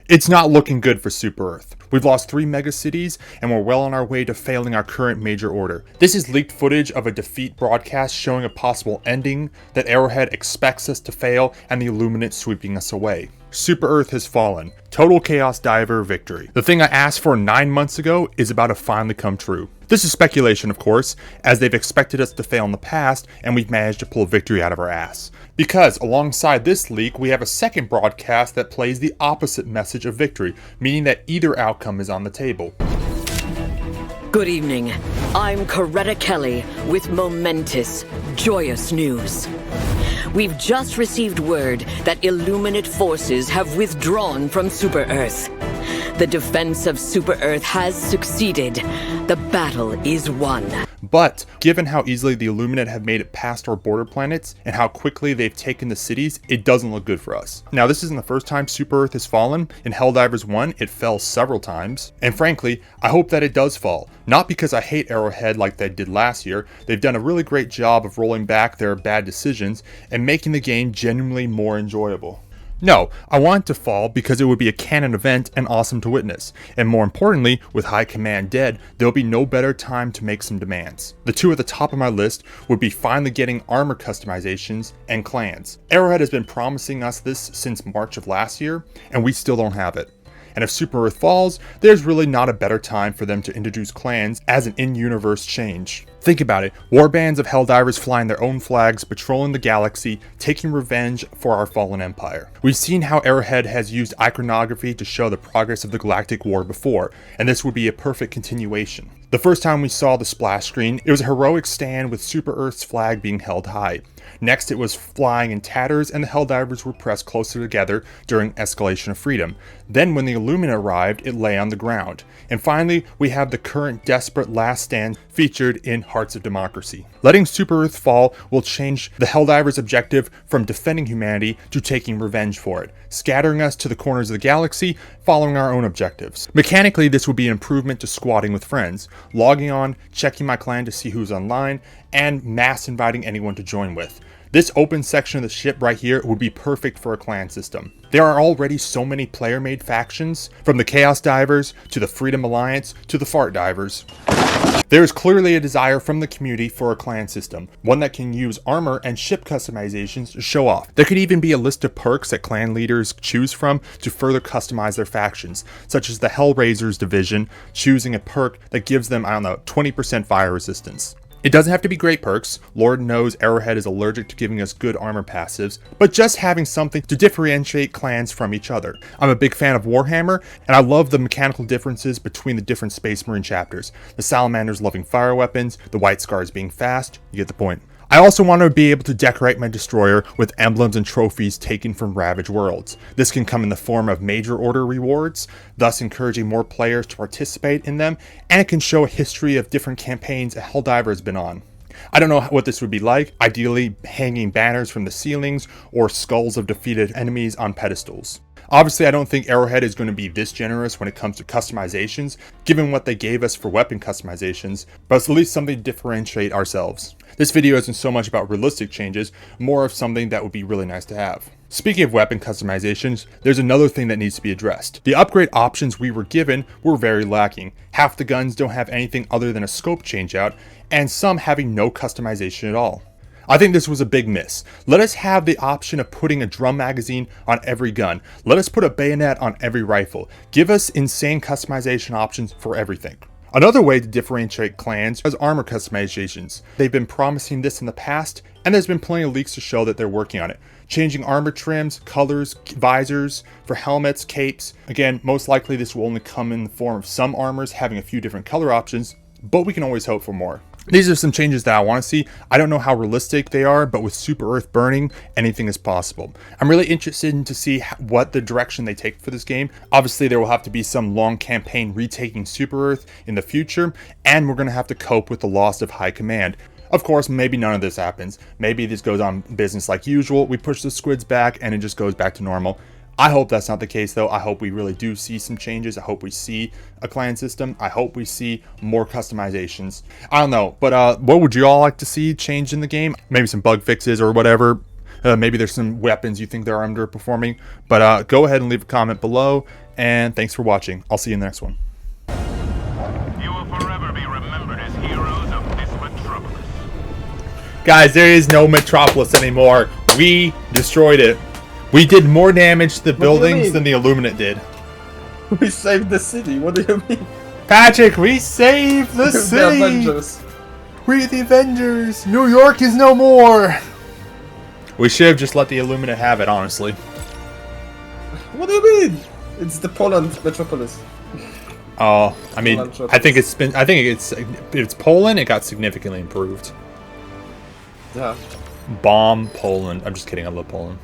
It's not looking good for Super Earth. We've lost 3 megacities, and we're well on our way to failing our current major order. This is leaked footage of a defeat broadcast showing a possible ending, that Arrowhead expects us to fail, and the Illuminate sweeping us away. Super Earth has fallen. Total Chaos Diver victory. The thing I asked for 9 months ago is about to finally come true. This is speculation, of course, as they've expected us to fail in the past, and we've managed to pull a victory out of our ass. Because alongside this leak, we have a second broadcast that plays the opposite message of victory, meaning that either outcome is on the table. Good evening. I'm Coretta Kelly with momentous, joyous news. We've just received word that Illuminate forces have withdrawn from Super Earth. The defense of Super Earth has succeeded. The battle is won. But, given how easily the Illuminate have made it past our border planets, and how quickly they've taken the cities, it doesn't look good for us. Now, this isn't the first time Super Earth has fallen. In Helldivers 1, it fell several times. And frankly, I hope that it does fall. Not because I hate Arrowhead like they did last year. They've done a really great job of rolling back their bad decisions, and making the game genuinely more enjoyable. No, I want it to fall because it would be a canon event and awesome to witness. And more importantly, with High Command dead, there'll be no better time to make some demands. The two at the top of my list would be finally getting armor customizations and clans. Arrowhead has been promising us this since March of last year, and we still don't have it. And if Super Earth falls, there's really not a better time for them to introduce clans as an in-universe change. Think about it, warbands of Helldivers flying their own flags, patrolling the galaxy, taking revenge for our fallen empire. We've seen how Arrowhead has used iconography to show the progress of the Galactic War before, and this would be a perfect continuation. The first time we saw the splash screen, it was a heroic stand with Super Earth's flag being held high. Next, it was flying in tatters, and the Helldivers were pressed closer together during Escalation of Freedom. Then when the Illuminate arrived, it lay on the ground. And finally, we have the current desperate last stand featured in Hearts of Democracy. Letting Super Earth fall will change the Helldivers' objective from defending humanity to taking revenge for it, scattering us to the corners of the galaxy, following our own objectives. Mechanically, this would be an improvement to squatting with friends, logging on, checking my clan to see who's online, and mass inviting anyone to join with. This open section of the ship right here would be perfect for a clan system. There are already so many player-made factions, from the Chaos Divers, to the Freedom Alliance, to the Fart Divers. There is clearly a desire from the community for a clan system, one that can use armor and ship customizations to show off. There could even be a list of perks that clan leaders choose from to further customize their factions, such as the Hellraisers division choosing a perk that gives them, 20% fire resistance. It doesn't have to be great perks. Lord knows Arrowhead is allergic to giving us good armor passives, but just having something to differentiate clans from each other. I'm a big fan of Warhammer, and I love the mechanical differences between the different Space Marine chapters. The Salamanders loving fire weapons, the White Scars being fast, you get the point. I also want to be able to decorate my destroyer with emblems and trophies taken from Ravaged Worlds. This can come in the form of major order rewards, thus encouraging more players to participate in them, and it can show a history of different campaigns a Helldiver has been on. I don't know what this would be like, ideally hanging banners from the ceilings or skulls of defeated enemies on pedestals. Obviously, I don't think Arrowhead is going to be this generous when it comes to customizations, given what they gave us for weapon customizations, but it's at least something to differentiate ourselves. This video isn't so much about realistic changes, more of something that would be really nice to have. Speaking of weapon customizations, there's another thing that needs to be addressed. The upgrade options we were given were very lacking. Half the guns don't have anything other than a scope changeout, and some having no customization at all. I think this was a big miss. Let us have the option of putting a drum magazine on every gun. Let us put a bayonet on every rifle. Give us insane customization options for everything. Another way to differentiate clans is armor customizations. They've been promising this in the past, and there's been plenty of leaks to show that they're working on it. Changing armor trims, colors, visors, for helmets, capes. Again, most likely this will only come in the form of some armors having a few different color options, but we can always hope for more. These are some changes that I want to see. I don't know how realistic they are, but with Super Earth burning, anything is possible. I'm really interested in to see what the direction they take for this game. Obviously, there will have to be some long campaign retaking Super Earth in the future, and we're going to have to cope with the loss of High Command. Of course, maybe none of this happens. Maybe this goes on business like usual. We push the squids back, and it just goes back to normal. I hope that's not the case, though. I hope we really do see some changes. I hope we see a clan system. I hope we see more customizations. I don't know, but what would you all like to see change in the game? Maybe some bug fixes or whatever. Maybe there's some weapons you think they're underperforming. But go ahead and leave a comment below. And thanks for watching. I'll see you in the next one. You will forever be remembered as heroes of this metropolis. Guys, there is no Metropolis anymore. We destroyed it. We did more damage to the buildings than the Illuminate did. We saved the city. What do you mean? Patrick, we saved the city. The Avengers. We're the Avengers. New York is no more. We should have just let the Illuminate have it, honestly. What do you mean? It's the Poland metropolis. Oh, I mean, I think it's Poland. It got significantly improved. Yeah. Bomb Poland. I'm just kidding. I love Poland.